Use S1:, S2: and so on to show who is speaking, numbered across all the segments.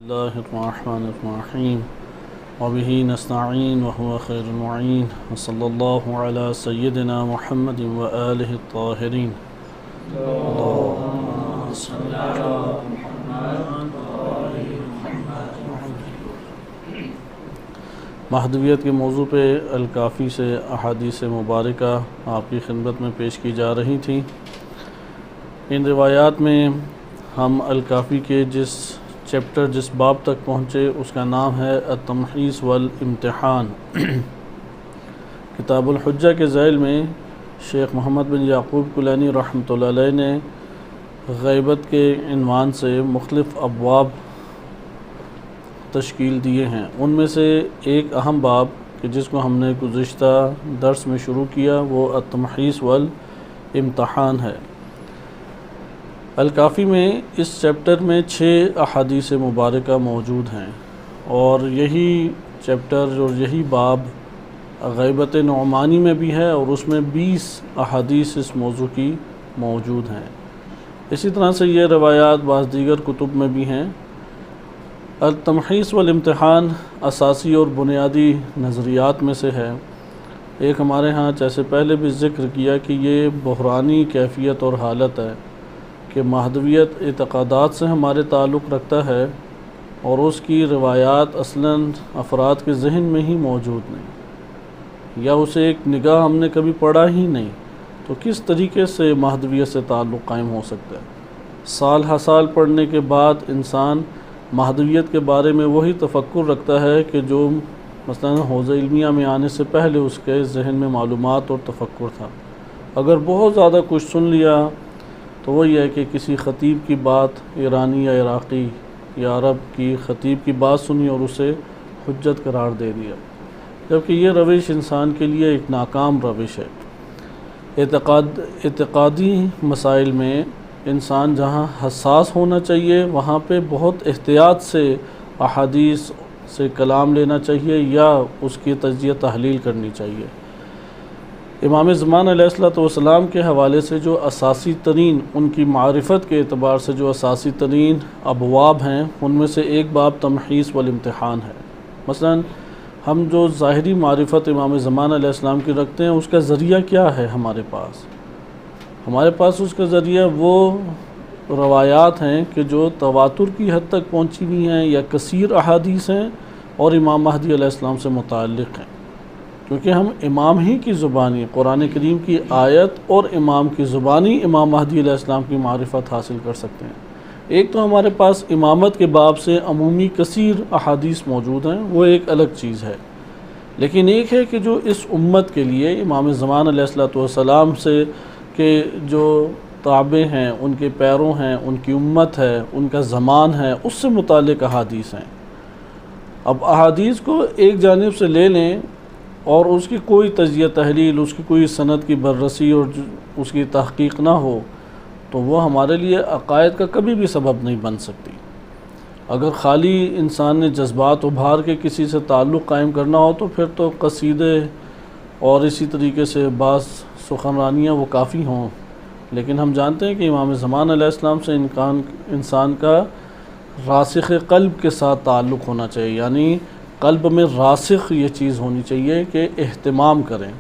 S1: اللہ الرحمن الرحیم وبہ نستعین وهو خیر المعین وصلی اللہ علی سیدنا محمد وآلہ الطاہرین اللہم صل علی محمد وآل محمد۔ مہدویت کے موضوع پہ الکافی سے احادیث مبارکہ آپ کی خدمت میں پیش کی جا رہی تھیں۔ ان روایات میں ہم الکافی کے جس باب تک پہنچے اس کا نام ہے التمحیص والامتحان۔ کتاب الحجہ کے ذیل میں شیخ محمد بن یعقوب کلینی رحمۃ اللہ علیہ نے غیبت کے عنوان سے مختلف ابواب تشکیل دیے ہیں۔ ان میں سے ایک اہم باب کہ جس کو ہم نے گزشتہ درس میں شروع کیا وہ التمحیص والامتحان ہے۔ الکافی میں اس چیپٹر میں 6 احادیث مبارکہ موجود ہیں، اور یہی چیپٹر اور یہی باب غیبت نعمانی میں بھی ہے، اور اس میں 20 احادیث اس موضوع کی موجود ہیں۔ اسی طرح سے یہ روایات بعض دیگر کتب میں بھی ہیں۔ التمحیص والامتحان اساسی اور بنیادی نظریات میں سے ہے۔ ایک ہمارے ہاں جیسے پہلے بھی ذکر کیا کہ یہ بحرانی کیفیت اور حالت ہے کہ مہدویت اعتقادات سے ہمارے تعلق رکھتا ہے، اور اس کی روایات اصلاً افراد کے ذہن میں ہی موجود نہیں، یا اسے ایک نگاہ ہم نے کبھی پڑھا ہی نہیں، تو کس طریقے سے مہدویت سے تعلق قائم ہو سکتا ہے؟ سال ہر سال پڑھنے کے بعد انسان مہدویت کے بارے میں وہی تفکر رکھتا ہے کہ جو مثلاً حوزہ علمیہ میں آنے سے پہلے اس کے ذہن میں معلومات اور تفکر تھا۔ اگر بہت زیادہ کچھ سن لیا تو وہ یہ ہے کہ کسی خطیب کی بات، ایرانی یا عراقی یا عرب کی خطیب کی بات سنی اور اسے حجت قرار دے دیا، جبکہ یہ روش انسان کے لیے ایک ناکام روش ہے۔ اعتقادی مسائل میں انسان جہاں حساس ہونا چاہیے وہاں پہ بہت احتیاط سے احادیث سے کلام لینا چاہیے یا اس کی تجزیہ تحلیل کرنی چاہیے۔ امام زمان علیہ السلام کے حوالے سے جو اساسی ترین ان کی معرفت کے اعتبار سے جو اساسی ترین ابواب ہیں ان میں سے ایک باب تمحیص والامتحان ہے۔ مثلا ہم جو ظاہری معرفت امام زمان علیہ السلام کی رکھتے ہیں اس کا ذریعہ کیا ہے؟ ہمارے پاس اس کا ذریعہ وہ روایات ہیں کہ جو تواتر کی حد تک پہنچی ہوئی ہیں یا کثیر احادیث ہیں اور امام مہدی علیہ السلام سے متعلق ہیں، کیونکہ ہم امام ہی کی زبانی قرآن کریم کی آیت اور امام کی زبانی امام مہدی علیہ السلام کی معرفت حاصل کر سکتے ہیں۔ ایک تو ہمارے پاس امامت کے باب سے عمومی کثیر احادیث موجود ہیں، وہ ایک الگ چیز ہے، لیکن ایک ہے کہ جو اس امت کے لیے امام زمان علیہ السلام سے کے جو تابع ہیں، ان کے پیروں ہیں، ان کی امت ہے، ان کا زمان ہے، اس سے متعلق احادیث ہیں۔ اب احادیث کو ایک جانب سے لے لیں اور اس کی کوئی تجزیہ تحلیل، اس کی کوئی سند کی بررسی اور اس کی تحقیق نہ ہو تو وہ ہمارے لیے عقائد کا کبھی بھی سبب نہیں بن سکتی۔ اگر خالی انسان نے جذبات ابھار کے کسی سے تعلق قائم کرنا ہو تو پھر تو قصیدے اور اسی طریقے سے بعض سخنرانیاں وہ کافی ہوں، لیکن ہم جانتے ہیں کہ امام زمان علیہ السلام سے انسان کا راسخ قلب کے ساتھ تعلق ہونا چاہیے، یعنی قلب میں راسخ یہ چیز ہونی چاہیے کہ اہتمام کریں۔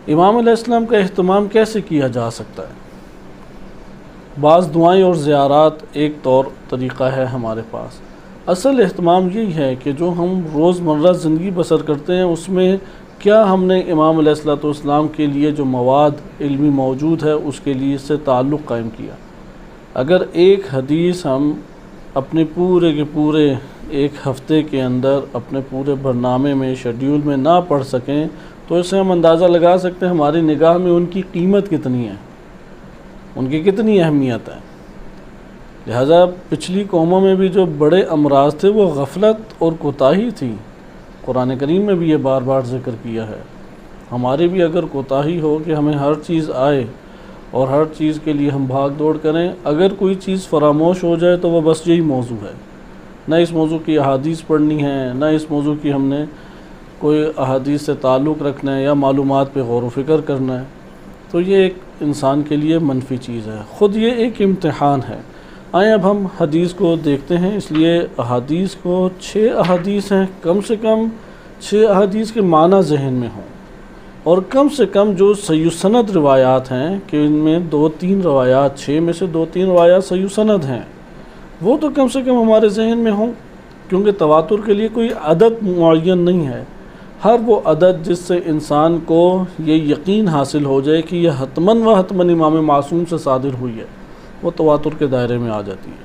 S1: امام علیہ السلام کا اہتمام کیسے کیا جا سکتا ہے؟ بعض دعائیں اور زیارات ایک طریقہ ہے ہمارے پاس۔ اصل اہتمام یہی ہے کہ جو ہم روزمرہ زندگی بسر کرتے ہیں اس میں کیا ہم نے امام علیہ السلام کے لیے جو مواد علمی موجود ہے اس کے لیے سے تعلق قائم کیا۔ اگر ایک حدیث ہم اپنے پورے کے پورے ایک ہفتے کے اندر اپنے پورے برنامے میں شیڈیول میں نہ پڑھ سکیں تو اس سے ہم اندازہ لگا سکتے ہیں ہماری نگاہ میں ان کی قیمت کتنی ہے، ان کی کتنی اہمیت ہے۔ لہذا پچھلی قوموں میں بھی جو بڑے امراض تھے وہ غفلت اور کوتاہی تھی۔ قرآن کریم میں بھی یہ بار بار ذکر کیا ہے۔ ہماری بھی اگر کوتاہی ہو کہ ہمیں ہر چیز آئے اور ہر چیز کے لیے ہم بھاگ دوڑ کریں، اگر کوئی چیز فراموش ہو جائے تو وہ بس یہی موضوع ہے، نہ اس موضوع کی احادیث پڑھنی ہے، نہ اس موضوع کی ہم نے کوئی احادیث سے تعلق رکھنا ہے یا معلومات پہ غور و فکر کرنا ہے، تو یہ ایک انسان کے لیے منفی چیز ہے۔ خود یہ ایک امتحان ہے۔ آئیں اب ہم حدیث کو دیکھتے ہیں، اس لیے احادیث کو 6 احادیث ہیں، کم سے کم 6 احادیث کے معنی ذہن میں ہوں، اور کم سے کم جو صحیح سند روایات ہیں کہ ان میں 2-3 روایات، 6 میں سے 2-3 روایات صحیح سند ہیں، وہ تو کم سے کم ہمارے ذہن میں ہوں، کیونکہ تواتر کے لیے کوئی عدد معین نہیں ہے، ہر وہ عدد جس سے انسان کو یہ یقین حاصل ہو جائے کہ یہ حتماً و حتماً امام معصوم سے صادر ہوئی ہے، وہ تواتر کے دائرے میں آ جاتی ہے۔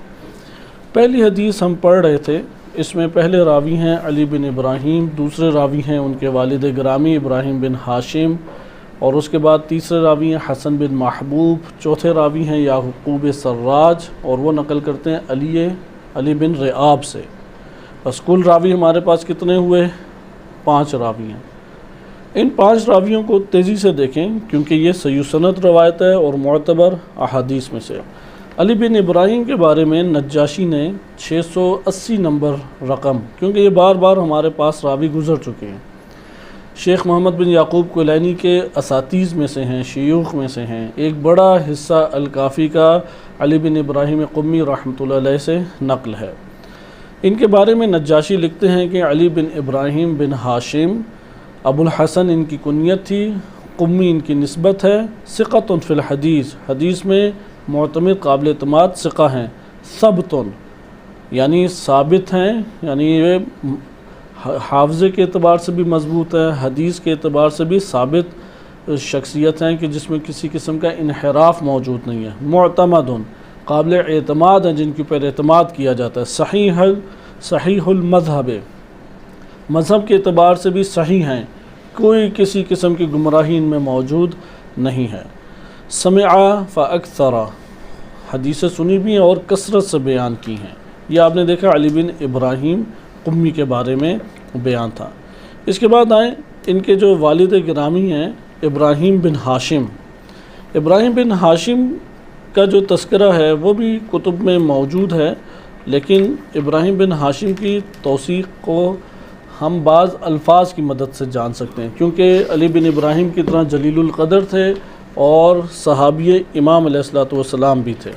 S1: پہلی حدیث ہم پڑھ رہے تھے، اس میں پہلے راوی ہیں علی بن ابراہیم، دوسرے راوی ہیں ان کے والد گرامی ابراہیم بن ہاشم، اور اس کے بعد تیسرے راوی ہیں حسن بن محبوب، چوتھے راوی ہیں یعقوب سراج، اور وہ نقل کرتے ہیں علی بن رعاب سے۔ بس کل راوی ہمارے پاس کتنے ہوئے؟ 5 راوی ہیں۔ ان 5 راویوں کو تیزی سے دیکھیں کیونکہ یہ صحیح سند روایت ہے اور معتبر احادیث میں سے۔ علی بن ابراہیم کے بارے میں نجاشی نے 680 نمبر رقم، کیونکہ یہ بار بار ہمارے پاس راوی گزر چکے ہیں، شیخ محمد بن یعقوب کلینی کے اساتیذ میں سے ہیں، شیوخ میں سے ہیں، ایک بڑا حصہ الکافی کا علی بن ابراہیم قمی رحمۃ اللہ علیہ سے نقل ہے۔ ان کے بارے میں نجاشی لکھتے ہیں کہ علی بن ابراہیم بن ہاشم، ابو الحسن ان کی کنیت تھی، قمی ان کی نسبت ہے، ثقۃ فی الحدیث، حدیث میں معتمد قابل اعتماد ثقہ ہیں، ثبت یعنی ثابت ہیں، یعنی یہ حافظے کے اعتبار سے بھی مضبوط ہے، حدیث کے اعتبار سے بھی ثابت شخصیت ہیں کہ جس میں کسی قسم کا انحراف موجود نہیں ہے، معتمد قابل اعتماد ہیں، جن کے اوپر اعتماد کیا جاتا ہے، صحیح المذہب، مذہب کے اعتبار سے بھی صحیح ہیں، کوئی کسی قسم کی گمراہی ان میں موجود نہیں ہے۔ سمع فاکثر، حدیثیں سنی بھی ہیں اور کثرت سے بیان کی ہیں، یہ آپ نے دیکھا علی بن ابراہیم قمی کے بارے میں بیان تھا۔ اس کے بعد آئیں ان کے جو والد گرامی ہیں ابراہیم بن ہاشم، ابراہیم بن ہاشم کا جو تذکرہ ہے وہ بھی کتب میں موجود ہے، لیکن ابراہیم بن ہاشم کی توثیق کو ہم بعض الفاظ کی مدد سے جان سکتے ہیں، کیونکہ علی بن ابراہیم کی طرح جلیل القدر تھے اور صحابی امام علیہ الصلوۃ والسلام بھی تھے۔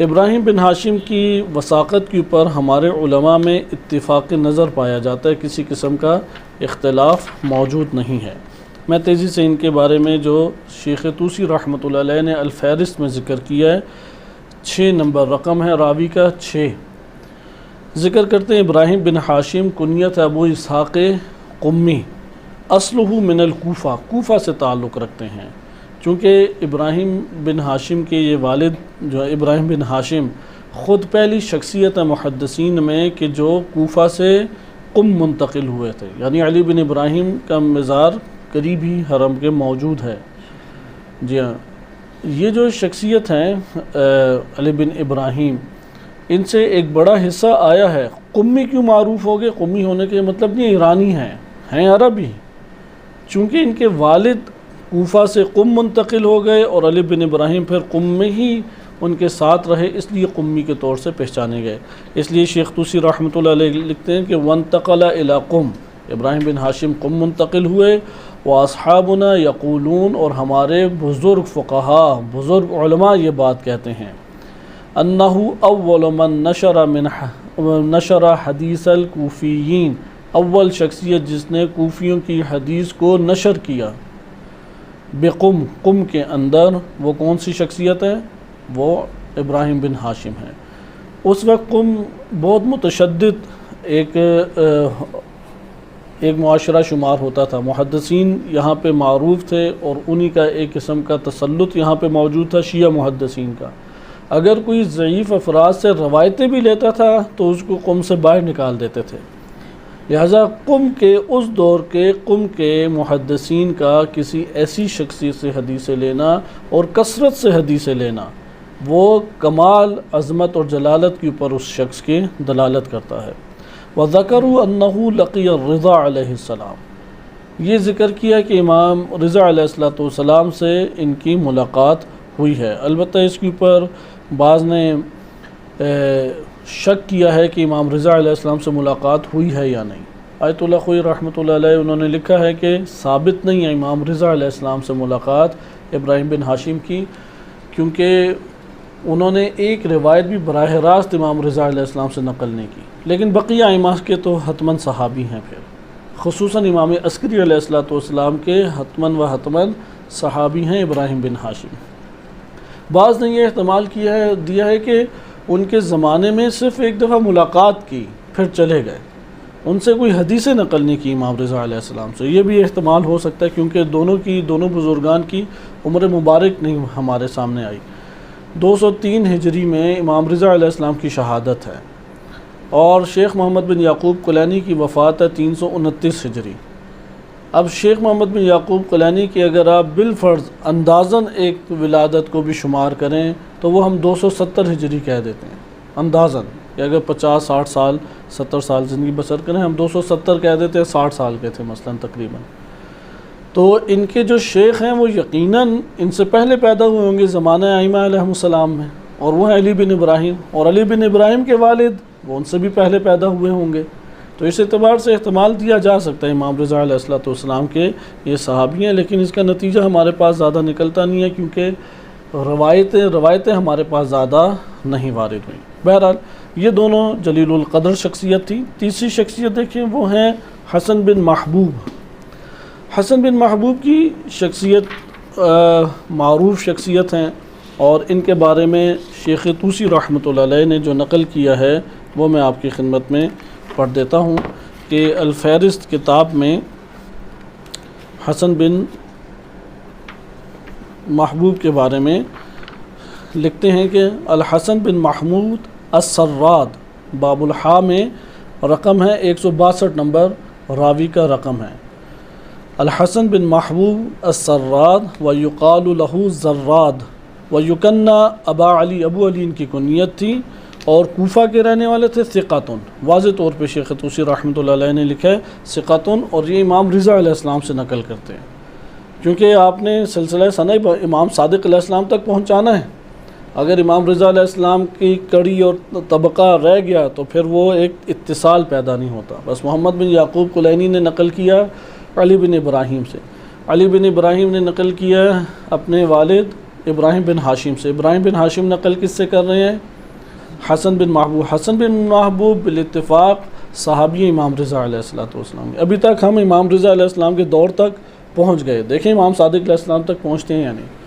S1: ابراہیم بن ہاشم کی وثاقت کے اوپر ہمارے علماء میں اتفاق نظر پایا جاتا ہے، کسی قسم کا اختلاف موجود نہیں ہے۔ میں تیزی سے ان کے بارے میں جو شیخ طوسی رحمۃ اللہ علیہ نے الفہرست میں ذکر کیا ہے، 6 نمبر رقم ہے راوی کا 6، ذکر کرتے ہیں ابراہیم بن ہاشم کنیت ابو اسحاق قمی، اصلہ من الکوفہ، کوفہ سے تعلق رکھتے ہیں، چونکہ ابراہیم بن ہاشم کے یہ والد جو ہے ابراہیم بن ہاشم خود پہلی شخصیت ہے محدثین میں کہ جو کوفہ سے قم منتقل ہوئے تھے، یعنی علی بن ابراہیم کا مزار قریب ہی حرم کے موجود ہے۔ جی ہاں، یہ جو شخصیت ہیں علی بن ابراہیم، ان سے ایک بڑا حصہ آیا ہے۔ قمی کیوں معروف ہو گئے؟ قمی ہونے کے مطلب نہیں ایرانی ہیں عربی، چونکہ ان کے والد کوفہ سے قم منتقل ہو گئے اور علی بن ابراہیم پھر قم میں ہی ان کے ساتھ رہے، اس لیے قمی کے طور سے پہچانے گئے۔ اس لیے شیخ طوسی رحمۃ اللہ علیہ لکھتے ہیں کہ وانتقل الی قم، ابراہیم بن ہاشم قم منتقل ہوئے، واصحابنا یقولون، اور ہمارے بزرگ فقہا، بزرگ علماء یہ بات کہتے ہیں، انہ اول من نشر حدیث الکوفیین، اول شخصیت جس نے کوفیوں کی حدیث کو نشر کیا، بقم، قم کے اندر، وہ کون سی شخصیت ہے؟ وہ ابراہیم بن ہاشم ہے۔ اس وقت قم بہت متشدد ایک معاشرہ شمار ہوتا تھا، محدثین یہاں پہ معروف تھے اور انہی کا ایک قسم کا تسلط یہاں پہ موجود تھا شیعہ محدثین کا۔ اگر کوئی ضعیف افراد سے روایتیں بھی لیتا تھا تو اس کو قم سے باہر نکال دیتے تھے، لہذا قم کے اس دور کے قم کے محدثین کا کسی ایسی شخصیت سے حدیثیں لینا اور کثرت سے حدیثیں لینا، وہ کمال عظمت اور جلالت کے اوپر اس شخص کی دلالت کرتا ہے۔ وَذَكَرُوا أَنَّهُ لَقِيَ الرِّضَا علیہ السلام، یہ ذکر کیا کہ امام رضا علیہ السلام سے ان کی ملاقات ہوئی ہے۔ البتہ اس کے اوپر بعض نے شک کیا ہے کہ امام رضا علیہ السلام سے ملاقات ہوئی ہے یا نہیں۔ آیت اللہ خوئی رحمۃ اللہ علیہ انہوں نے لکھا ہے کہ ثابت نہیں ہے امام رضا علیہ السلام سے ملاقات ابراہیم بن ہاشم کی، کیونکہ انہوں نے ایک روایت بھی براہ راست امام رضا علیہ السلام سے نقل نہیں کی، لیکن بقیہ ائمہ کے تو حتماً صحابی ہیں، پھر خصوصاً امام عسکری علیہ السلام کے حتماً صحابی ہیں ابراہیم بن ہاشم۔ بعض نے یہ احتمال دیا ہے کہ ان کے زمانے میں صرف ایک دفعہ ملاقات کی پھر چلے گئے، ان سے کوئی حدیثیں نقل نہیں کی امام رضا علیہ السلام سے۔ یہ بھی احتمال ہو سکتا ہے، کیونکہ دونوں بزرگان کی عمر مبارک نہیں ہمارے سامنے آئی۔ 203 ہجری میں امام رضا علیہ السلام کی شہادت ہے، اور شیخ محمد بن یعقوب کلینی کی وفات ہے 329 ہجری۔ اب شیخ محمد بن یعقوب کلینی کی اگر آپ بالفرض اندازاً ایک ولادت کو بھی شمار کریں تو وہ ہم 270 ہجری کہہ دیتے ہیں اندازاً، کہ اگر 50 60 سال 70 سال زندگی بسر کریں ہم 270 کہہ دیتے ہیں، 60 سال کے تھے مثلاً تقریباً۔ تو ان کے جو شیخ ہیں وہ یقیناً ان سے پہلے پیدا ہوئے ہوں گے زمانہ ائمہ علیہ السلام میں، اور وہ ہیں علی بن ابراہیم، اور علی بن ابراہیم کے والد وہ ان سے بھی پہلے پیدا ہوئے ہوں گے۔ تو اس اعتبار سے احتمال دیا جا سکتا ہے امام رضا علیہ السلام کے یہ صحابی ہیں، لیکن اس کا نتیجہ ہمارے پاس زیادہ نکلتا نہیں ہے، کیونکہ روایتیں ہمارے پاس زیادہ نہیں وارد ہوئیں۔ بہرحال یہ دونوں جلیل القدر شخصیت تھی۔ تیسری شخصیت دیکھیں، وہ ہیں حسن بن محبوب۔ حسن بن محبوب کی شخصیت معروف شخصیت ہیں، اور ان کے بارے میں شیخ طوسی رحمۃ اللہ علیہ نے جو نقل کیا ہے وہ میں آپ کی خدمت میں پڑھ دیتا ہوں کہ الفہرست کتاب میں حسن بن محبوب کے بارے میں لکھتے ہیں کہ الحسن بن محمود السراد باب الحا میں رقم ہے 162 نمبر راوی کا رقم ہے۔ الحسن بن محبوب السراد ویقال له زراد ویکنّا ابا علی، ابو علی ان کی کنیت تھی، اور کوفہ کے رہنے والے تھے، ثقۃ، واضح طور پہ شیخ طوسی رحمۃ اللہ علیہ نے لکھا ہے ثقۃ، اور یہ امام رضا علیہ السلام سے نقل کرتے ہیں، کیونکہ آپ نے سلسلہ سند امام صادق علیہ السلام تک پہنچانا ہے۔ اگر امام رضا علیہ السلام کی کڑی اور طبقہ رہ گیا تو پھر وہ ایک اتصال پیدا نہیں ہوتا۔ بس محمد بن یعقوب کلینی نے نقل کیا علی بن ابراہیم سے، علی بن ابراہیم نے نقل کیا اپنے والد ابراہیم بن ہاشم سے، ابراہیم بن ہاشم نقل کس سے کر رہے ہیں؟ حسن بن محبوب۔ حسن بن محبوب بالاتفاق صحابی امام رضا علیہ السلام۔ ابھی تک ہم امام رضا علیہ السلام کے دور تک پہنچ گئے، دیکھیں امام صادق علیہ السلام تک پہنچتے ہیں یا نہیں۔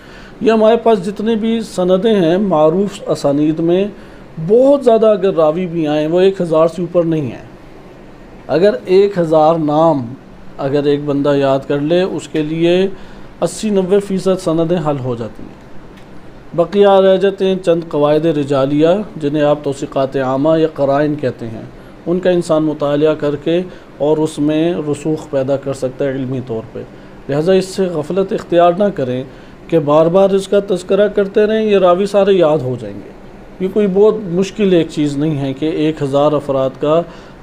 S1: یہ ہمارے پاس جتنے بھی سندیں ہیں معروف اسانید میں، بہت زیادہ اگر راوی بھی آئیں وہ 1000 سے اوپر نہیں ہیں۔ اگر 1000 نام اگر ایک بندہ یاد کر لے اس کے لیے 80-90% سندیں حل ہو جاتی ہیں، بقیہ رہ جاتے ہیں چند قواعد رجالیہ جنہیں آپ توثیقات عامہ یا قرائن کہتے ہیں، ان کا انسان مطالعہ کر کے اور اس میں رسوخ پیدا کر سکتا ہے علمی طور پہ۔ لہٰذا اس سے غفلت اختیار نہ کریں کہ بار بار اس کا تذکرہ کرتے رہیں، یہ راوی سارے یاد ہو جائیں گے۔ یہ کوئی بہت مشکل ایک چیز نہیں ہے کہ 1000 افراد کا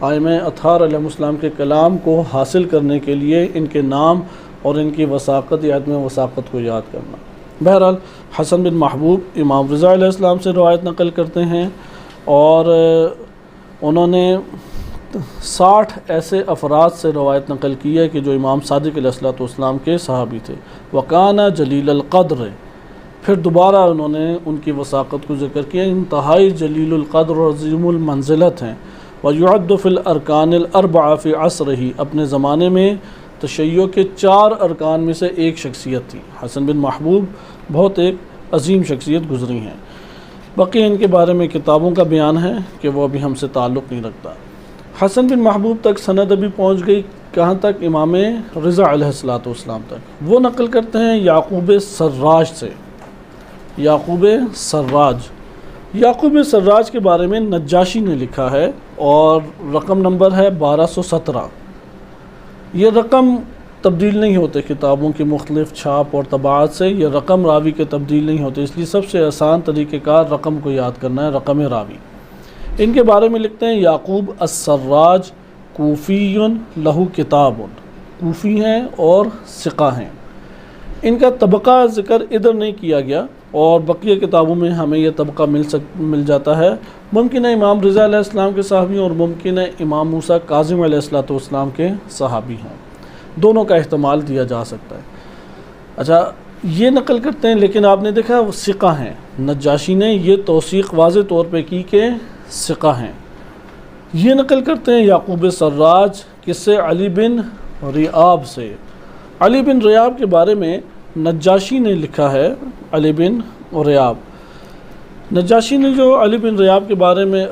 S1: ائمہ اطہار علیہ السلام کے کلام کو حاصل کرنے کے لیے ان کے نام اور ان کی وثاقت یا عدم وثاقت کو یاد کرنا۔ بہرحال حسن بن محبوب امام رضا علیہ السلام سے روایت نقل کرتے ہیں، اور انہوں نے 60 ایسے افراد سے روایت نقل کی ہے کہ جو امام صادق علیہ السلام کے صحابی تھے۔ وکانہ جلیل القدر، پھر دوبارہ انہوں نے ان کی وثاقت کو ذکر کیا، انتہائی جلیل القدر اور عظیم المنزلت ہیں۔ وَيُعَدُّ فِي الْأَرْكَانِ الْأَرْبَعَ فِي عَصْرِهِ، اپنے زمانے میں تشیع کے 4 ارکان میں سے ایک شخصیت تھی۔ حسن بن محبوب بہت ایک عظیم شخصیت گزری ہیں۔ باقی ان کے بارے میں کتابوں کا بیان ہے کہ وہ ابھی ہم سے تعلق نہیں رکھتا۔ حسن بن محبوب تک سند ابھی پہنچ گئی کہاں تک؟ امام رضا علیہ السلام تک۔ وہ نقل کرتے ہیں یعقوب سراج سے، یعقوب سراج۔ یعقوب سراج کے بارے میں نجاشی نے لکھا ہے، اور رقم نمبر ہے 1217۔ یہ رقم تبدیل نہیں ہوتے کتابوں کی مختلف چھاپ اور طباعت سے، یہ رقم راوی کے تبدیل نہیں ہوتے، اس لیے سب سے آسان طریقہ کار رقم کو یاد کرنا ہے، رقم راوی۔ ان کے بارے میں لکھتے ہیں یعقوب السراج کوفی لہو کتاب، کوفی ہیں اور ثقہ ہیں۔ ان کا طبقہ ذکر ادھر نہیں کیا گیا، اور بقیہ کتابوں میں ہمیں یہ طبقہ مل جاتا ہے۔ ممکن ہے امام رضا علیہ السلام کے صحابی اور ممکن ہے امام موسیٰ کاظم علیہ السلام کے صحابی ہیں، دونوں کا احتمال دیا جا سکتا ہے۔ اچھا، یہ نقل کرتے ہیں، لیکن آپ نے دیکھا وہ ثقہ ہیں، نجاشی نے یہ توثیق واضح طور پہ کی کہ ثقہ ہیں۔ یہ نقل کرتے ہیں یعقوب سراج کس سے؟ علی بن ریاب سے۔ علی بن ریاب کے بارے میں نجاشی نے لکھا ہے، علی بن ریاب، نجاشی نے جو علی بن ریاب کے بارے میں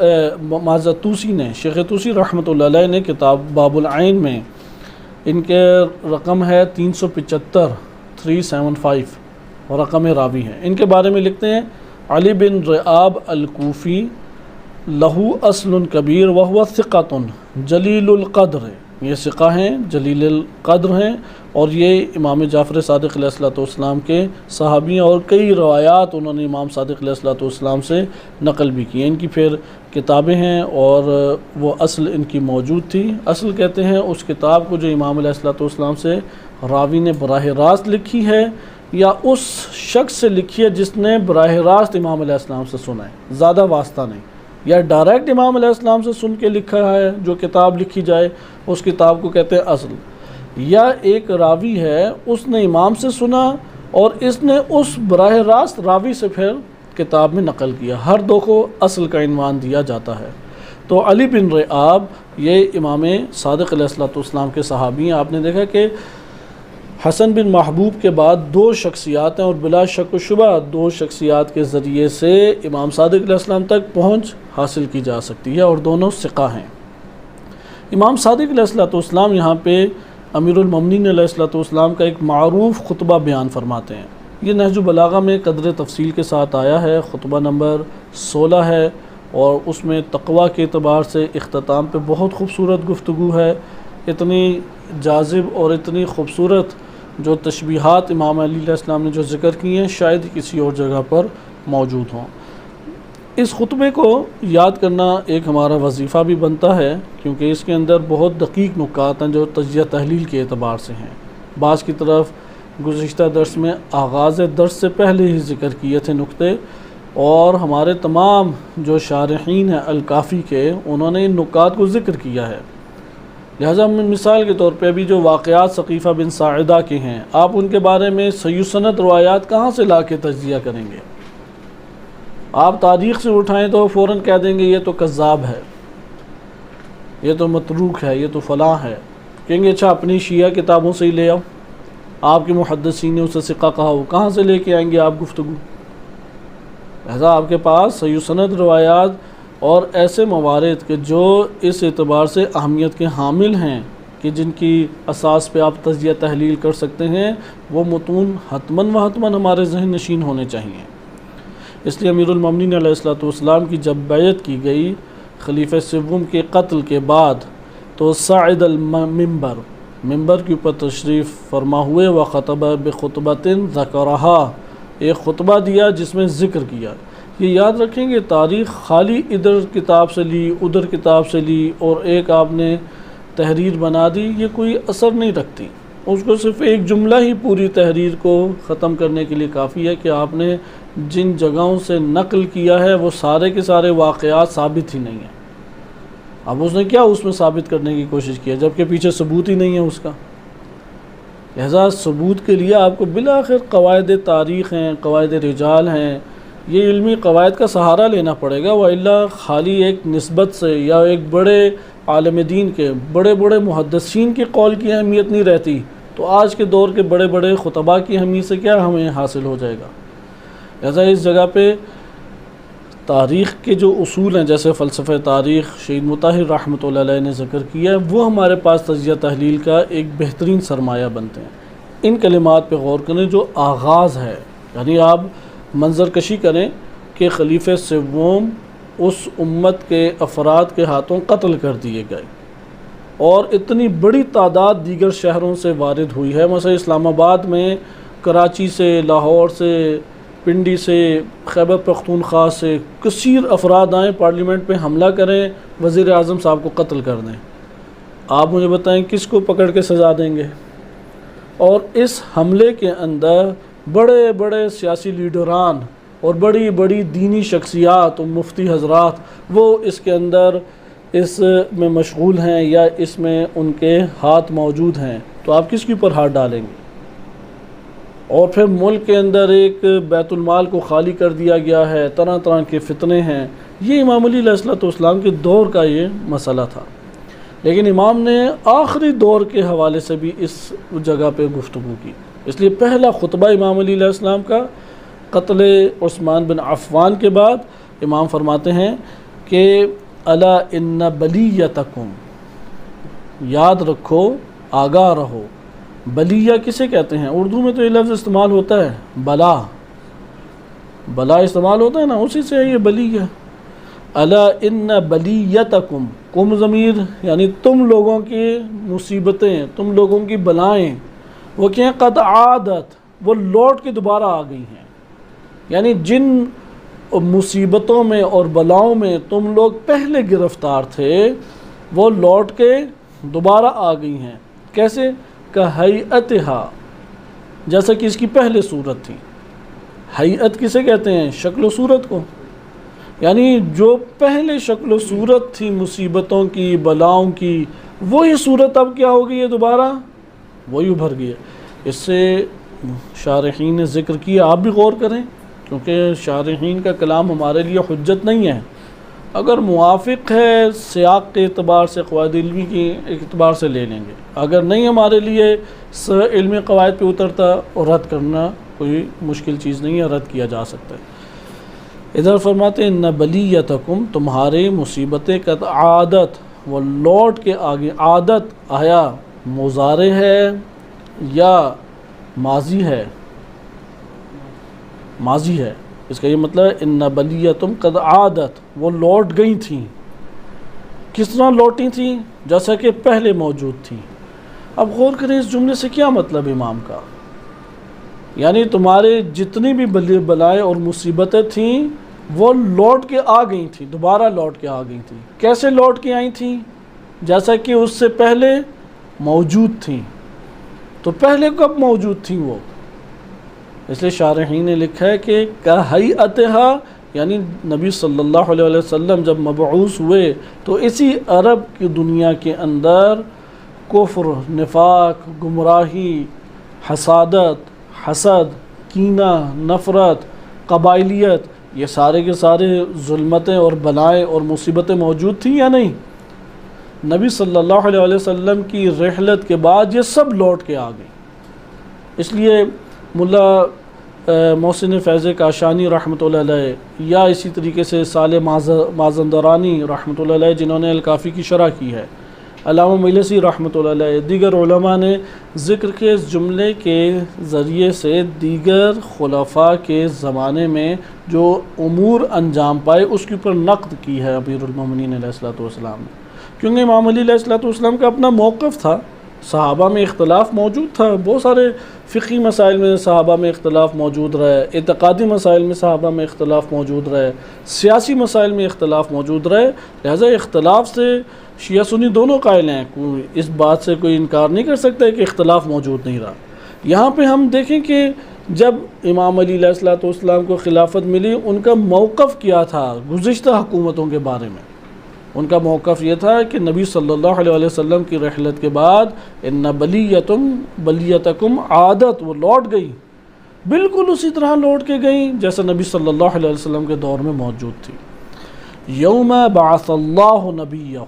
S1: معذرت توسی نے، شیخ توسی رحمۃ اللہ علیہ نے کتاب باب العین میں، ان کے رقم ہے 375 375 رقم راوی ہے، ان کے بارے میں لکھتے ہیں علی بن ریاب الکوفی لہو اصل کبیر وہو ثقۃ جلیل القدر، یہ ثقہ ہیں، جلیل القدر ہیں، اور یہ امام جعفر صادق علیہ الصلوۃ والسلام کے صحابی ہیں، اور کئی روایات انہوں نے امام صادق علیہ الصلوۃ والسلام سے نقل بھی کی ہیں۔ ان کی پھر کتابیں ہیں، اور وہ اصل ان کی موجود تھی۔ اصل کہتے ہیں اس کتاب کو جو امام علیہ الصلوۃ والسلام سے راوی نے براہ راست لکھی ہے، یا اس شخص سے لکھی ہے جس نے براہ راست امام علیہ السلام سے سنا ہے، زیادہ واسطہ نہیں، یا ڈائریکٹ امام علیہ السلام سے سن کے لکھا ہے جو کتاب لکھی جائے اس کتاب کو کہتے ہیں اصل، یا ایک راوی ہے اس نے امام سے سنا اور اس نے اس براہ راست راوی سے پھر کتاب میں نقل کیا، ہر دو کو اصل کا عنوان دیا جاتا ہے۔ تو علی بن ریاب یہ امام صادق علیہ الصلوۃ والسلام کے صحابی ہیں۔ آپ نے دیکھا کہ حسن بن محبوب کے بعد دو شخصیات ہیں، اور بلا شک و شبہ دو شخصیات کے ذریعے سے امام صادق علیہ السلام تک پہنچ حاصل کی جا سکتی ہے، اور دونوں ثقہ ہیں۔ امام صادق علیہ الصلوۃ والسلام یہاں پہ امیر المومنین علیہ الصلوۃ والسلام کا ایک معروف خطبہ بیان فرماتے ہیں۔ یہ نہج البلاغہ میں قدر تفصیل کے ساتھ آیا ہے، خطبہ نمبر 16 ہے، اور اس میں تقویٰ کے اعتبار سے اختتام پہ بہت خوبصورت گفتگو ہے۔ اتنی جاذب اور اتنی خوبصورت جو تشبیہات امام علی علیہ السلام نے جو ذکر کی ہیں شاید کسی اور جگہ پر موجود ہوں۔ اس خطبے کو یاد کرنا ایک ہمارا وظیفہ بھی بنتا ہے، کیونکہ اس کے اندر بہت دقیق نکات ہیں جو تجزیہ تحلیل کے اعتبار سے ہیں۔ بعض کی طرف گزشتہ درس میں آغاز درس سے پہلے ہی ذکر کیے تھے نکتے، اور ہمارے تمام جو شارحین ہیں الکافی کے انہوں نے ان نکات کو ذکر کیا ہے۔ لہٰذا مثال کے طور پہ بھی جو واقعات ثقیفہ بن ساعدہ کے ہیں، آپ ان کے بارے میں صحیح سند روایات کہاں سے لا کے تجزیہ کریں گے؟ آپ تاریخ سے اٹھائیں تو فوراً کہہ دیں گے یہ تو کذاب ہے، یہ تو متروک ہے، یہ تو فلاں ہے، کہیں گے اچھا اپنی شیعہ کتابوں سے ہی لے آؤ، آپ کے محدثین نے اسے ثقہ کہا ہو، کہاں سے لے کے آئیں گے آپ گفتگو؟ لہذا آپ کے پاس صحیح سند روایات اور ایسے موارد کہ جو اس اعتبار سے اہمیت کے حامل ہیں کہ جن کی اساس پہ آپ تجزیہ تحلیل کر سکتے ہیں، وہ متون حتماً و حتماً ہمارے ذہن نشین ہونے چاہیے۔ اس لیے امیر المومنین علیہ الصلوۃ والسلام کی جب بیعت کی گئی خلیفہ سوم کے قتل کے بعد، تو صعد المنبر، ممبر کے اوپر تشریف فرما ہوئے، وخطب بخطبۃ ذکرہا، ایک خطبہ دیا جس میں ذکر کیا۔ یہ یاد رکھیں گے تاریخ خالی ادھر کتاب سے لی ادھر کتاب سے لی اور ایک آپ نے تحریر بنا دی، یہ کوئی اثر نہیں رکھتی۔ اس کو صرف ایک جملہ ہی پوری تحریر کو ختم کرنے کے لیے کافی ہے کہ آپ نے جن جگہوں سے نقل کیا ہے وہ سارے کے سارے واقعات ثابت ہی نہیں ہیں۔ اب اس نے کیا اس میں ثابت کرنے کی کوشش کی ہے جبکہ پیچھے ثبوت ہی نہیں ہے اس کا؟ لہذا ثبوت کے لیے آپ کو بالآخر قواعد تاریخ ہیں، قواعد رجال ہیں، یہ علمی قواعد کا سہارا لینا پڑے گا، وإلا خالی ایک نسبت سے یا ایک بڑے عالم دین کے بڑے بڑے محدثین کے قول کی اہمیت نہیں رہتی، تو آج کے دور کے بڑے بڑے خطباء کی اہمیت سے کیا ہمیں حاصل ہو جائے گا؟ لہذا اس جگہ پہ تاریخ کے جو اصول ہیں، جیسے فلسفہ تاریخ شہید مطہر رحمۃ اللہ علیہ نے ذکر کیا ہے، وہ ہمارے پاس تجزیہ تحلیل کا ایک بہترین سرمایہ بنتے ہیں۔ ان کلمات پہ غور کریں جو آغاز ہے، یعنی آپ منظر کشی کریں کہ خلیفہ سوم اس امت کے افراد کے ہاتھوں قتل کر دیے گئے، اور اتنی بڑی تعداد دیگر شہروں سے وارد ہوئی ہے، مثلا اسلام آباد میں کراچی سے، لاہور سے، پنڈی سے، خیبر پختونخوا سے کثیر افراد آئیں، پارلیمنٹ پہ حملہ کریں، وزیر اعظم صاحب کو قتل کر دیں۔ آپ مجھے بتائیں کس کو پکڑ کے سزا دیں گے؟ اور اس حملے کے اندر بڑے بڑے سیاسی لیڈران اور بڑی بڑی دینی شخصیات اور مفتی حضرات وہ اس کے اندر اس میں مشغول ہیں یا اس میں ان کے ہاتھ موجود ہیں، تو آپ کس کے اوپر ہاتھ ڈالیں گے؟ اور پھر ملک کے اندر ایک بیت المال کو خالی کر دیا گیا ہے، طرح طرح کے فتنے ہیں، یہ امام علی علیہ السلام کے دور کا یہ مسئلہ تھا۔ لیکن امام نے آخری دور کے حوالے سے بھی اس جگہ پہ گفتگو کی، اس لیے پہلا خطبہ امام علی علیہ السلام کا قتل عثمان بن عفان کے بعد امام فرماتے ہیں کہ الا ان بلیتکم، یاد رکھو، آگاہ رہو۔ بلیہ کسے کہتے ہیں؟ اردو میں تو یہ لفظ استعمال ہوتا ہے بلا، بلا استعمال ہوتا ہے نا، اسی سے یہ بلیہ۔ الا ان بلیتکم، کم ضمیر یعنی تم لوگوں کی مصیبتیں، تم لوگوں کی بلائیں، وہ کیا قد عادت، وہ لوٹ کے دوبارہ آ گئی ہیں، یعنی جن مصیبتوں میں اور بلاؤں میں تم لوگ پہلے گرفتار تھے وہ لوٹ کے دوبارہ آ گئی ہیں۔ کیسے؟ کہیئتھا، جیسا کہ اس کی پہلے صورت تھی۔ ہیئت کسے کہتے ہیں؟ شکل و صورت کو، یعنی جو پہلے شکل و صورت تھی مصیبتوں کی، بلاؤں کی، وہی صورت اب کیا ہو گئی ہے؟ دوبارہ وہی ابھر گئی ہے۔ اس سے شارحین نے ذکر کیا، آپ بھی غور کریں، کیونکہ شارحین کا کلام ہمارے لیے حجت نہیں ہے، اگر موافق ہے سیاق کے اعتبار سے، قواعد علمی کے اعتبار سے لے لیں گے، اگر نہیں ہمارے لیے علمی قواعد پہ اترتا، اور رد کرنا کوئی مشکل چیز نہیں ہے، رد کیا جا سکتا ہے۔ ادھر فرماتے ہیں ان بلیتکم، تمہاری مصیبتیں قد عادت، وہ لوٹ کے آگے۔ عادت آیا مضارع ہے یا ماضی ہے؟ ماضی ہے، اس کا یہ مطلب ہے ان بلیتم قد عادت، وہ لوٹ گئی تھیں۔ کس طرح لوٹی تھیں؟ جیسا کہ پہلے موجود تھیں۔ اب غور کریں اس جملے سے کیا مطلب امام کا، یعنی تمہارے جتنی بھی بلائیں اور مصیبتیں تھیں وہ لوٹ کے آ گئی تھیں، دوبارہ لوٹ کے آ گئی تھیں۔ کیسے لوٹ کے آئی تھیں؟ جیسا کہ اس سے پہلے موجود تھیں۔ تو پہلے کب موجود تھیں وہ؟ اس لیے شارحین نے لکھا ہے کہ کہیئتھا، یعنی نبی صلی اللہ علیہ وسلم جب مبعوث ہوئے تو اسی عرب کی دنیا کے اندر کفر، نفاق، گمراہی، حسادت، حسد، کینہ، نفرت، قبائلیت، یہ سارے کے سارے ظلمتیں اور بلائیں اور مصیبتیں موجود تھیں یا نہیں؟ نبی صلی اللہ علیہ وسلم کی رحلت کے بعد یہ سب لوٹ کے آ گئی۔ اس لیے ملا محسن فیض کاشانی رحمۃ اللہ علیہ، یا اسی طریقے سے صالح مازندرانی رحمۃ اللہ علیہ جنہوں نے الکافی کی شرح کی ہے، علامہ مجلسی رحمۃ اللہ علیہ، دیگر علماء نے ذکر کے اس جملے کے ذریعے سے دیگر خلفاء کے زمانے میں جو امور انجام پائے اس کے اوپر نقد کی ہے امیر المومنین علیہ الصلوۃ والسلام نے، کیونکہ امام علی علیہ الصلوۃ والسلام کا اپنا موقف تھا، صحابہ میں اختلاف موجود تھا، بہت سارے فقہی مسائل میں صحابہ میں اختلاف موجود رہے، اعتقادی مسائل میں صحابہ میں اختلاف موجود رہے، سیاسی مسائل میں اختلاف موجود رہے، لہذا اختلاف سے شیعہ سنی دونوں قائل ہیں، اس بات سے کوئی انکار نہیں کر سکتا کہ اختلاف موجود نہیں رہا۔ یہاں پہ ہم دیکھیں کہ جب امام علی علیہ الصلوۃ والسلام کو خلافت ملی، ان کا موقف کیا تھا گزشتہ حکومتوں کے بارے میں؟ ان کا موقف یہ تھا کہ نبی صلی اللہ علیہ وسلم کی رحلت کے بعد ان بلیتکم عادت، وہ لوٹ گئی، بالکل اسی طرح لوٹ کے گئیں جیسا نبی صلی اللہ علیہ وسلم کے دور میں موجود تھی۔ یوم بعث اللہ نبیہ،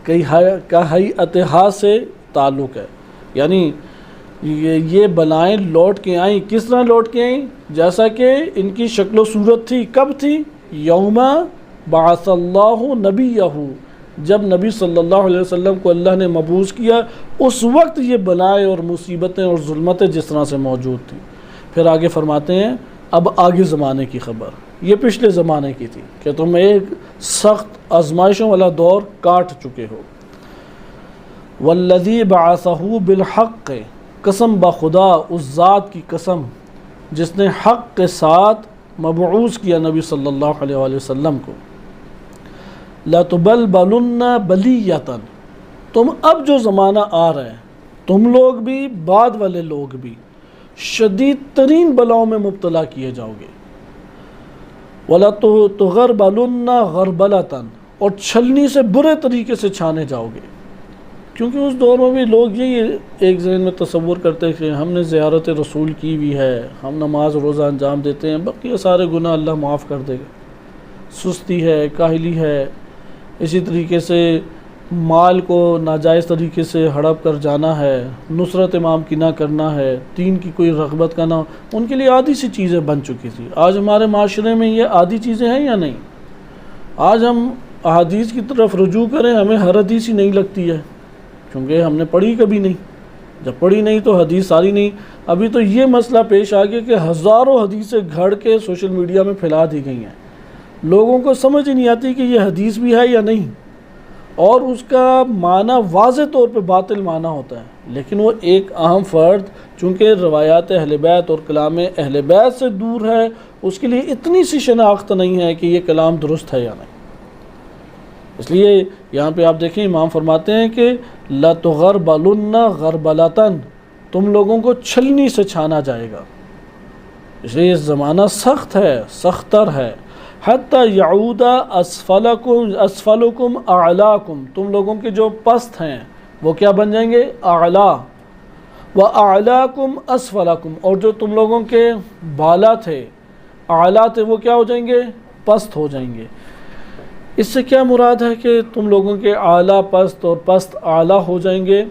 S1: کہیئتھا سے تعلق ہے، یعنی یہ بلائیں لوٹ کے آئیں۔ کس طرح لوٹ کے آئیں؟ جیسا کہ ان کی شکل و صورت تھی۔ کب تھی؟ یوم بعث اللہ نبیہ، جب نبی صلی اللہ علیہ وسلم کو اللہ نے مبعوث کیا اس وقت یہ بلائیں اور مصیبتیں اور ظلمتیں جس طرح سے موجود تھیں۔ پھر آگے فرماتے ہیں اب آگے زمانے کی خبر، یہ پچھلے زمانے کی تھی کہ تم ایک سخت آزمائشوں والا دور کاٹ چکے ہو۔ والذی بعثہ بالحق، قسم بخدا، اس ذات کی قسم جس نے حق کے ساتھ مبعوث کیا نبی صلی اللہ علیہ وآلہ وسلم کو۔ لَتُبَلْبَلُنَّ بَلِيَّةً، تم اب جو زمانہ آ رہا ہے، تم لوگ بھی بعد والے لوگ بھی شدید ترین بلاؤں میں مبتلا کیے جاؤ گے۔ وَلَتُغَرْبَلُنَّ غَرْبَلَةً، اور چھلنی سے برے طریقے سے چھانے جاؤ گے۔ کیونکہ اس دور میں بھی لوگ یہی ایک ذہن میں تصور کرتے کہ ہم نے زیارت رسول کی ہوئی ہے، ہم نماز روزہ انجام دیتے ہیں، باقی سارے گناہ اللہ معاف کر دے گا۔ سستی ہے، کاہلی ہے، اسی طریقے سے مال کو ناجائز طریقے سے ہڑپ کر جانا ہے، نصرت امام کی نہ کرنا ہے، دین کی کوئی رغبت کا نہ، ان کے لیے عادی سی چیزیں بن چکی تھی۔ آج ہمارے معاشرے میں یہ عادی چیزیں ہیں یا نہیں؟ آج ہم احادیث کی طرف رجوع کریں، ہمیں ہر حدیث ہی نہیں لگتی ہے، کیونکہ ہم نے پڑھی کبھی نہیں۔ جب پڑھی نہیں تو حدیث ساری نہیں۔ ابھی تو یہ مسئلہ پیش آ گیا کہ ہزاروں حدیثیں گھڑ کے سوشل میڈیا میں پھیلا دی گئی ہیں، لوگوں کو سمجھ ہی نہیں آتی کہ یہ حدیث بھی ہے یا نہیں، اور اس کا معنی واضح طور پہ باطل معنی ہوتا ہے، لیکن وہ ایک اہم فرد چونکہ روایات اہل بیت اور کلام اہل بیت سے دور ہے، اس کے لیے اتنی سی شناخت نہیں ہے کہ یہ کلام درست ہے یا نہیں۔ اس لیے یہاں پہ آپ دیکھیں امام فرماتے ہیں کہ لَتُغَرْبَلُنَّ غَرْبَلَةً، تم لوگوں کو چھلنی سے چھانا جائے گا۔ اس لیے یہ زمانہ سخت ہے، سختر ہے۔ حَتَّى يَعُودَ أَسْفَلُكُمْ أَعْلَاكُمْ، تم لوگوں کے جو پست ہیں وہ کیا بن جائیں گے؟ اعلیٰ۔ وَأَعْلَاكُمْ أَسْفَلَكُمْ، اور جو تم لوگوں کے بالا تھے، اعلیٰ تھے، وہ کیا ہو جائیں گے؟ پست ہو جائیں گے۔ اس سے کیا مراد ہے کہ تم لوگوں کے اعلیٰ پست اور پست اعلیٰ ہو جائیں گے؟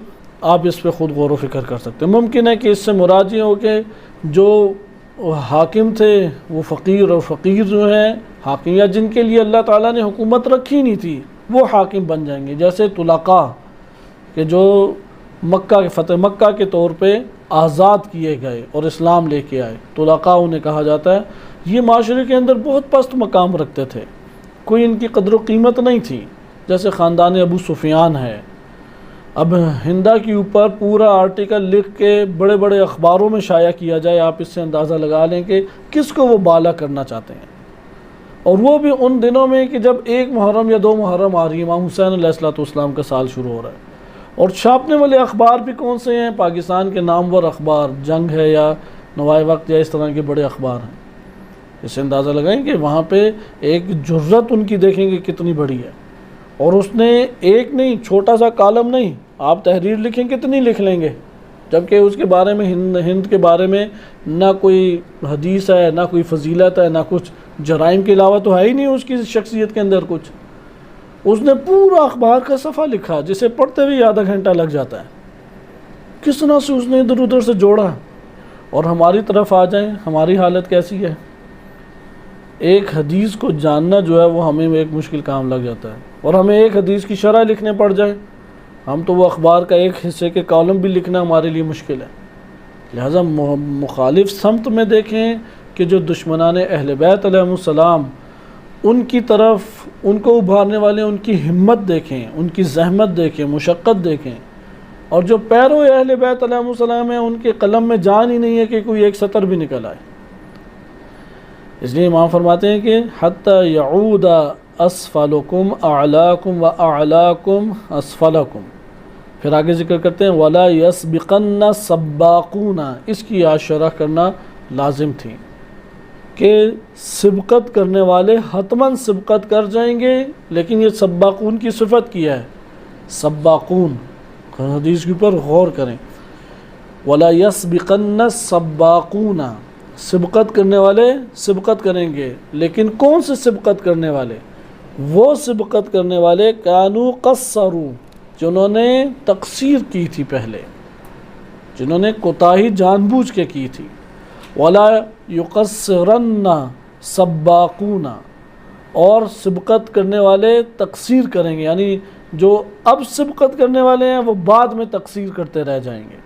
S1: آپ اس پہ خود غور و فکر کر سکتے ہیں۔ ممکن ہے کہ اس سے مراد یہ ہو کہ جو حاکم تھے وہ فقیر، اور فقیر جو ہیں حاکم، یا جن کے لیے اللہ تعالیٰ نے حکومت رکھی نہیں تھی وہ حاکم بن جائیں گے، جیسے طلقاء کہ جو مکہ فتح مکہ کے طور پہ آزاد کیے گئے اور اسلام لے کے آئے، طلقاء انہیں کہا جاتا ہے۔ یہ معاشرے کے اندر بہت پست مقام رکھتے تھے، کوئی ان کی قدر و قیمت نہیں تھی، جیسے خاندان ابو سفیان ہے۔ اب ہندا کے اوپر پورا آرٹیکل لکھ کے بڑے بڑے اخباروں میں شائع کیا جائے، آپ اس سے اندازہ لگا لیں کہ کس کو وہ بالا کرنا چاہتے ہیں، اور وہ بھی ان دنوں میں کہ جب 1 محرم یا 2 محرم آ رہی ہے، امام حسین علیہ السلام کا سال شروع ہو رہا ہے، اور چھاپنے والے اخبار بھی کون سے ہیں؟ پاکستان کے نامور اخبار، جنگ ہے یا نوائے وقت یا اس طرح کے بڑے اخبار ہیں۔ اس سے اندازہ لگائیں کہ وہاں پہ ایک جرت ان کی دیکھیں گے کتنی بڑی ہے، اور اس نے ایک نہیں، چھوٹا سا کالم نہیں، آپ تحریر لکھیں کتنی لکھ لیں گے، جبکہ اس کے بارے میں ہند کے بارے میں نہ کوئی حدیث ہے، نہ کوئی فضیلت ہے، نہ کچھ، جرائم کے علاوہ تو ہے ہی نہیں اس کی شخصیت کے اندر کچھ۔ اس نے پورا اخبار کا صفحہ لکھا جسے پڑھتے ہوئے آدھا گھنٹہ لگ جاتا ہے۔ کس طرح سے اس نے ادھر ادھر سے جوڑا، اور ہماری طرف آ جائیں، ہماری حالت کیسی ہے؟ ایک حدیث کو جاننا جو ہے وہ ہمیں ایک مشکل کام لگ جاتا ہے، اور ہمیں ایک حدیث کی شرح لکھنے پڑ جائیں، ہم تو وہ اخبار کا ایک حصے کے کالم بھی لکھنا ہمارے لیے مشکل ہے۔ لہٰذا مخالف سمت میں دیکھیں کہ جو دشمنان اہل بیت علیہ السلام، ان کی طرف ان کو ابھارنے والے ان کی ہمت دیکھیں، ان کی زحمت دیکھیں، مشقت دیکھیں، اور جو پیرو اہل بیت علیہ السلام ہیں ان کے قلم میں جان ہی نہیں ہے کہ کوئی ایک سطر بھی نکل آئے۔ اس لیے امام فرماتے ہیں کہ حَتَّى يَعُودَ أَسْفَلُكُمْ أَعْلَاكُمْ وَأَعْلَاكُمْ أَسْفَلَكُمْ، پھر آگے ذکر کرتے ہیں وَلَا يَسْبِقَنَّ سَبَّاقُونَ، اس کی آج شرح کرنا لازم تھی کہ سبقت کرنے والے حتماً سبقت کر جائیں گے، لیکن یہ سباقون کی صفت کی ہے، سباقون، حدیث کے اوپر غور کریں، وَلَا يَسْبِقَنَّ سَبَّاقُونَ، سبقت کرنے والے سبقت کریں گے، لیکن کون سے سبقت کرنے والے؟ وہ سبقت کرنے والے کانوا قصروا، جنہوں نے تقصیر کی تھی پہلے، جنہوں نے کوتاہی جان بوجھ کے کی تھی۔ وَلَا يُقَصِّرَنَّ سَبَّاقُونَ، اور سبقت کرنے والے تقصیر کریں گے، یعنی جو اب سبقت کرنے والے ہیں وہ بعد میں تقصیر کرتے رہ جائیں گے،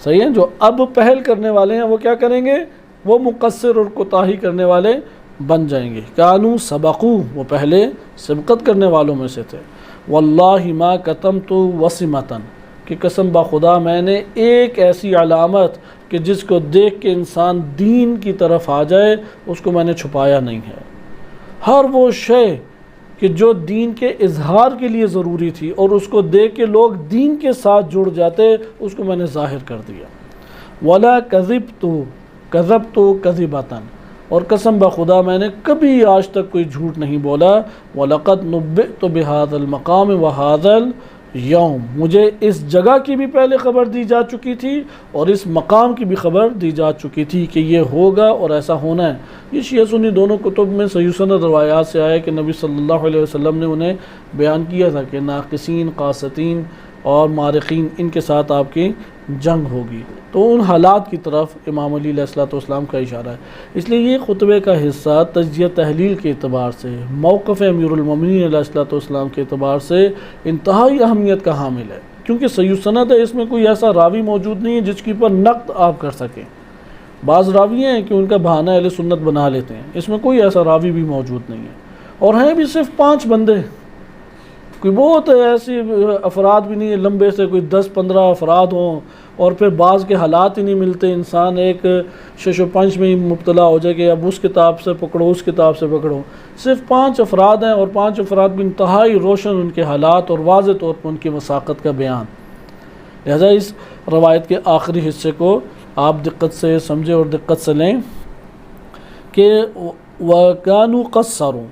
S1: صحیح ہے؟ جو اب پہل کرنے والے ہیں وہ کیا کریں گے؟ وہ مقصر اور کوتاہی کرنے والے بن جائیں گے۔ کانوا سبقوا، وہ پہلے سبقت کرنے والوں میں سے تھے۔ واللہ ما کتمت وسمۃ، کہ قسم بخدا میں نے ایک ایسی علامت کہ جس کو دیکھ کے انسان دین کی طرف آ جائے، اس کو میں نے چھپایا نہیں ہے۔ ہر وہ شے کہ جو دین کے اظہار کے لیے ضروری تھی اور اس کو دیکھ کے لوگ دین کے ساتھ جڑ جاتے، اس کو میں نے ظاہر کر دیا۔ ولا کذبت کذبۃ، اور قسم بخدا میں نے کبھی آج تک کوئی جھوٹ نہیں بولا۔ وَلَقَدْ نُبِّئْتُ بِهَذَا الْمَقَامِ وَهَذَا یوم، مجھے اس جگہ کی بھی پہلے خبر دی جا چکی تھی اور اس مقام کی بھی خبر دی جا چکی تھی کہ یہ ہوگا اور ایسا ہونا ہے۔ یہ شیعہ سنی دونوں کتب میں صحیح سند روایات سے آیا کہ نبی صلی اللہ علیہ وسلم نے انہیں بیان کیا تھا کہ ناقصین، قاستین اور مارقین، ان کے ساتھ آپ کی جنگ ہوگی۔ تو ان حالات کی طرف امام علی علیہ السلام کا اشارہ ہے۔ اس لیے یہ خطبے کا حصہ تجزیہ تحلیل کے اعتبار سے، موقف امیر المومنین علیہ السلام کے اعتبار سے انتہائی اہمیت کا حامل ہے، کیونکہ صحیح سند ہے، اس میں کوئی ایسا راوی موجود نہیں ہے جس کے اوپر نقد آپ کر سکیں۔ بعض راوی ہیں کہ ان کا بہانہ اہل سنت بنا لیتے ہیں، اس میں کوئی ایسا راوی بھی موجود نہیں ہے، اور ہیں بھی صرف 5 بندے، کوئی بہت ایسی افراد بھی نہیں ہے لمبے سے، کوئی 10-15 افراد ہوں، اور پھر بعض کے حالات ہی نہیں ملتے، انسان ایک شش و پنج میں ہی مبتلا ہو جائے کہ اب اس کتاب سے پکڑو، اس کتاب سے پکڑو۔ صرف 5 افراد ہیں، اور 5 افراد بھی انتہائی روشن ان کے حالات اور واضح طور پر ان کی وثاقت کا بیان۔ لہذا اس روایت کے آخری حصے کو آپ دقت سے سمجھیں اور دقت سے لیں کہ وَكَانُوا قَصَّرُوا،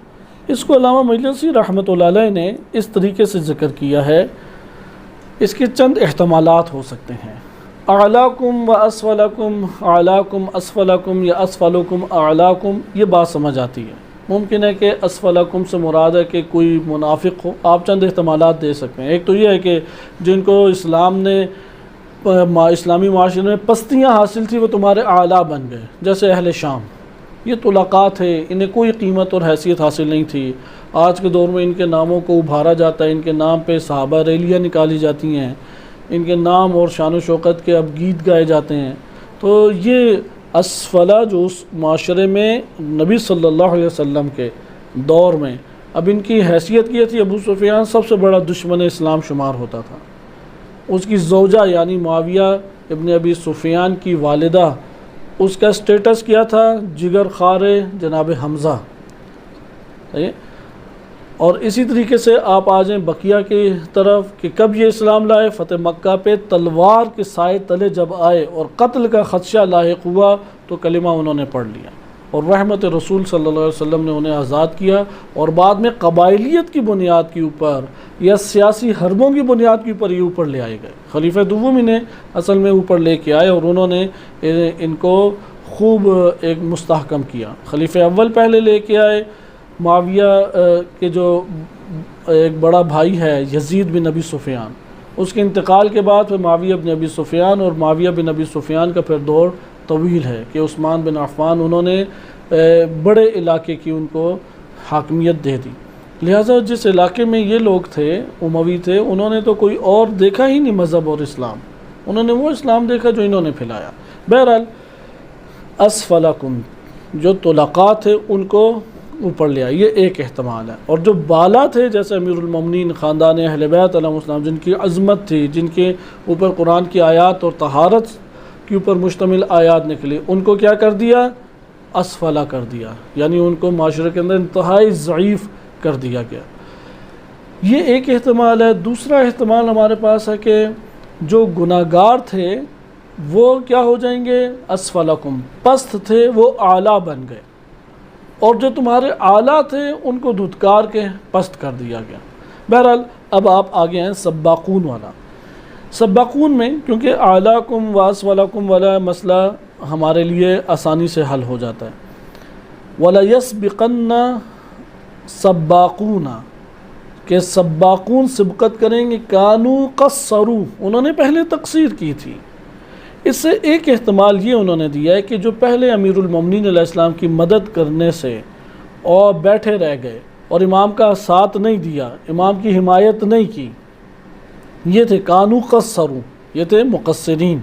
S1: اس کو علامہ مجلسی رحمۃ اللہ علیہ نے اس طریقے سے ذکر کیا ہے۔ اس کے چند احتمالات ہو سکتے ہیں، اعلاکم و اسفلکم، اعلاکم اسفلکم یا اسفلکم اعلاکم، یہ بات سمجھ آتی ہے۔ ممکن ہے کہ اسفلکم سے مراد ہے کہ کوئی منافق ہو، آپ چند احتمالات دے سکتے ہیں۔ ایک تو یہ ہے کہ جن کو اسلام نے اسلامی معاشرے میں پستیاں حاصل تھی وہ تمہارے اعلیٰ بن گئے، جیسے اہل شام، یہ طلقاء تھے، انہیں کوئی قیمت اور حیثیت حاصل نہیں تھی۔ آج کے دور میں ان کے ناموں کو ابھارا جاتا ہے، ان کے نام پہ صحابہ ریلیاں نکالی جاتی ہیں، ان کے نام اور شان و شوکت کے اب گیت گائے جاتے ہیں۔ تو یہ اسفلہ جو اس معاشرے میں نبی صلی اللہ علیہ وسلم کے دور میں، اب ان کی حیثیت یہ تھی، ابو سفیان سب سے بڑا دشمن اسلام شمار ہوتا تھا، اس کی زوجہ یعنی معاویہ ابن ابی سفیان کی والدہ، اس کا سٹیٹس کیا تھا؟ جگر خوار جناب حمزہ۔ اور اسی طریقے سے آپ آ جائیں بقیہ کی طرف کہ کب یہ اسلام لائے؟ فتح مکہ پہ تلوار کے سائے تلے جب آئے اور قتل کا خدشہ لاحق ہوا تو کلمہ انہوں نے پڑھ لیا، اور رحمت رسول صلی اللہ علیہ وسلم نے انہیں آزاد کیا، اور بعد میں قبائلیت کی بنیاد کے اوپر یا سیاسی حربوں کی بنیاد کے اوپر یہ اوپر لے آئے گئے۔ خلیفہ دوم انہیں اصل میں اوپر لے کے آئے اور انہوں نے ان کو خوب ایک مستحکم کیا۔ خلیفہ اول پہلے لے کے آئے، معاویہ کے جو ایک بڑا بھائی ہے یزید بن ابی سفیان، اس کے انتقال کے بعد پھر معاویہ بن ابی سفیان، اور معاویہ بن ابی سفیان کا پھر دور طویل ہے کہ عثمان بن عفان انہوں نے بڑے علاقے کی ان کو حاکمیت دے دی۔ لہٰذا جس علاقے میں یہ لوگ تھے، اموی تھے، انہوں نے تو کوئی اور دیکھا ہی نہیں مذہب اور اسلام، انہوں نے وہ اسلام دیکھا جو انہوں نے پھیلایا۔ بہرحال اسفلکم، جو طلقاء تھے ان کو اوپر لے آئے، یہ ایک احتمال ہے۔ اور جو بالا تھے جیسے امیر المومنین، خاندان اہل بیت علیہ السلام، جن کی عظمت تھی، جن کے اوپر قرآن کی آیات اور طہارت کے اوپر مشتمل آیات نکلی، ان کو کیا کر دیا؟ اسفلا کر دیا، یعنی ان کو معاشرے کے اندر انتہائی ضعیف کر دیا گیا۔ یہ ایک احتمال ہے۔ دوسرا احتمال ہمارے پاس ہے کہ جو گناہگار تھے وہ کیا ہو جائیں گے؟ اسفلکم، پست تھے وہ اعلیٰ بن گئے، اور جو تمہارے اعلیٰ تھے ان کو دھتکار کے پست کر دیا گیا۔ بہرحال اب آپ آگے ہیں سباقون والا۔ سباقون میں کیونکہ اعلیٰکم و اسفلکم والا مسئلہ ہمارے لیے آسانی سے حل ہو جاتا ہے۔ وَلَيَسْبِقَنَّ سباقون، کہ سباقون سبقت کریں گے، کانوا قصروا، انہوں نے پہلے تقصیر کی تھی۔ اس سے ایک احتمال یہ انہوں نے دیا ہے کہ جو پہلے امیر المومنین علیہ السلام کی مدد کرنے سے اور بیٹھے رہ گئے اور امام کا ساتھ نہیں دیا، امام کی حمایت نہیں کی، یہ تھے کانوا قصروا، یہ تھے مقصرین۔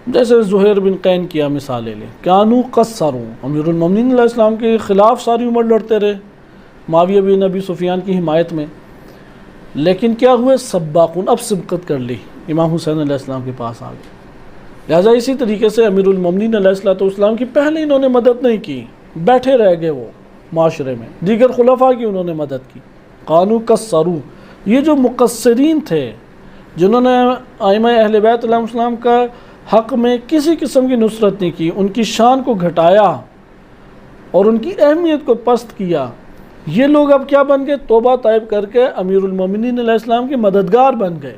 S1: جیسے زہیر بن قین کیا مثالیں لیں، کانوا قصروا، امیر المومنین علیہ السلام کے خلاف ساری عمر لڑتے رہے معاویہ بن ابی سفیان کی حمایت میں، لیکن کیا ہوئے؟ سباقون، اب سبقت کر لی، امام حسین علیہ السلام کے پاس آ گئے۔ لہٰذا اسی طریقے سے امیر المومنین علیہ السلام کی پہلے انہوں نے مدد نہیں کی، بیٹھے رہ گئے وہ معاشرے میں، دیگر خلفاء کی انہوں نے مدد کی۔ کانوا قصروا، یہ جو مقصرین تھے جنہوں نے ائمہ اہل بیت علیہ السلام کا حق میں کسی قسم کی نصرت نہیں کی، ان کی شان کو گھٹایا اور ان کی اہمیت کو پست کیا، یہ لوگ اب کیا بن گئے؟ توبہ طائب کر کے امیر المومنین علیہ السلام کے مددگار بن گئے۔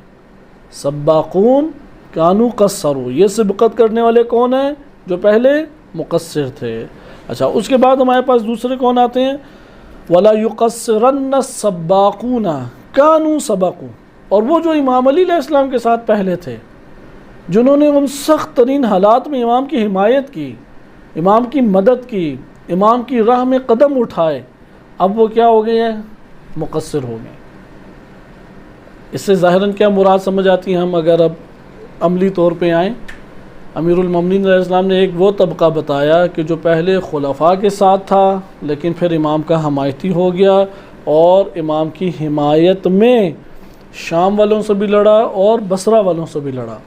S1: سباقون کانو قصروا، یہ سبقت کرنے والے کون ہیں؟ جو پہلے مقصر تھے۔ اچھا، اس کے بعد ہمارے پاس دوسرے کون آتے ہیں؟ وَلَا يُقَصِّرَنَّ السَّبَّاقُونَ كَانُوا سَبَقُوا، اور وہ جو امام علی علیہ السلام کے ساتھ پہلے تھے، جنہوں نے ان سخت ترین حالات میں امام کی حمایت کی، امام کی مدد کی، امام کی راہ میں قدم اٹھائے، اب وہ کیا ہو گئے ہیں؟ مقصر ہو گئے۔ اس سے ظاہراً کیا مراد سمجھ آتی ہے؟ ہم اگر اب عملی طور پہ آئیں، امیر المومنین علیہ السلام نے ایک وہ طبقہ بتایا کہ جو پہلے خلفاء کے ساتھ تھا لیکن پھر امام کا حمایتی ہو گیا، اور امام کی حمایت میں شام والوں سے بھی لڑا اور بصرہ والوں سے بھی لڑا،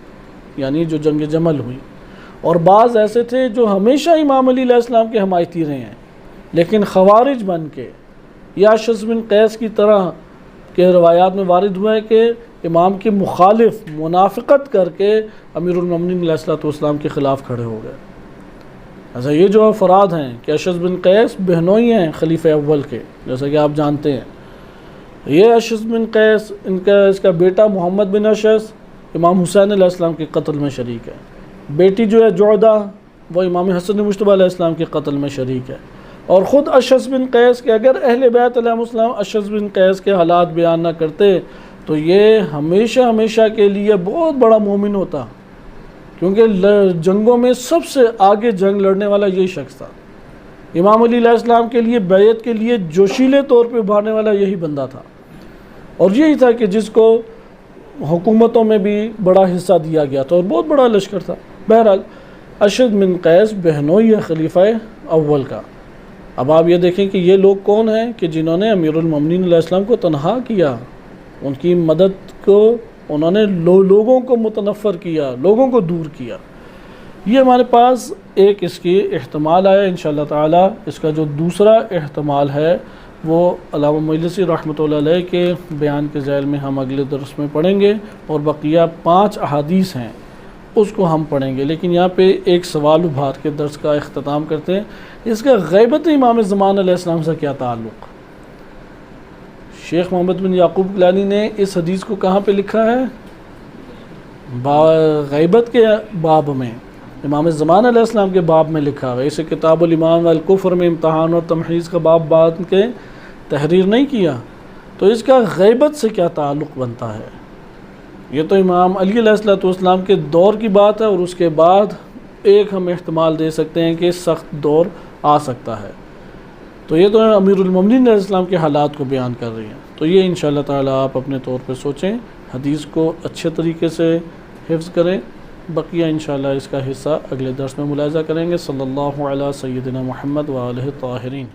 S1: یعنی جو جنگ جمل ہوئی۔ اور بعض ایسے تھے جو ہمیشہ امام علی علیہ السلام کے حمایتی رہے ہیں لیکن خوارج بن کے، یا اشعث بن قیس کی طرح کے روایات میں وارد ہوا ہے کہ امام کے مخالف منافقت کر کے امیر المومنین علیہ السلام کے خلاف کھڑے ہو گئے۔ ایسا یہ جو افراد ہیں کہ اشعث بن قیس بہنوئی ہیں خلیفہ اول کے، جیسا کہ آپ جانتے ہیں۔ یہ اشعث بن قیس، اس کا بیٹا محمد بن اشعث امام حسین علیہ السلام کے قتل میں شریک ہے، بیٹی جو ہے جعدہ وہ امام حسن مجتبی علیہ السلام کے قتل میں شریک ہے، اور خود اشعث بن قیس کے اگر اہل بیت علیہ السلام اشعث بن قیس کے حالات بیان نہ کرتے تو یہ ہمیشہ کے لیے بہت بڑا مومن ہوتا، کیونکہ جنگوں میں سب سے آگے جنگ لڑنے والا یہی شخص تھا۔ امام علی علیہ السلام کے لیے بیعت کے لیے جوشیلے طور پہ ابھارنے والا یہی بندہ تھا، اور یہی تھا کہ جس کو حکومتوں میں بھی بڑا حصہ دیا گیا تھا اور بہت بڑا لشکر تھا۔ بہرحال اشعث بن قیس بہنوئی ہے خلیفہ اول کا۔ اب آپ یہ دیکھیں کہ یہ لوگ کون ہیں کہ جنہوں نے امیر المومنین علیہ السلام کو تنہا کیا، ان کی مدد کو انہوں نے لوگوں کو متنفر کیا، لوگوں کو دور کیا۔ یہ ہمارے پاس ایک اس کی احتمال آیا۔ انشاءاللہ تعالی اس کا جو دوسرا احتمال ہے وہ علامہ مجلسی رحمۃ اللہ علیہ کے بیان کے ذیل میں ہم اگلے درس میں پڑھیں گے، اور بقیہ 5 احادیث ہیں اس کو ہم پڑھیں گے۔ لیکن یہاں پہ ایک سوال ابھار کے درس کا اختتام کرتے ہیں، اس کا غیبت امام زمان علیہ السلام سے کیا تعلق؟ شیخ محمد بن یعقوب گیلانی نے اس حدیث کو کہاں پہ لکھا ہے؟ غیبت کے باب میں، امام زمان علیہ السلام کے باب میں لکھا ہے۔ اسے کتاب الایمان والکفر میں امتحان اور تمحیص کا باب بعد کے تحریر نہیں کیا، تو اس کا غیبت سے کیا تعلق بنتا ہے؟ یہ تو امام علی علیہ السلام کے دور کی بات ہے، اور اس کے بعد ایک ہم احتمال دے سکتے ہیں کہ سخت دور آ سکتا ہے، تو یہ تو امیر المومنین علیہ السلام کے حالات کو بیان کر رہی ہیں۔ تو یہ انشاءاللہ تعالی آپ اپنے طور پہ سوچیں، حدیث کو اچھے طریقے سے حفظ کریں، بقیہ انشاءاللہ اس کا حصہ اگلے درس میں ملاحظہ کریں گے۔ صلی اللہ علیہ سیدنا محمد وآلہ الطاہرین۔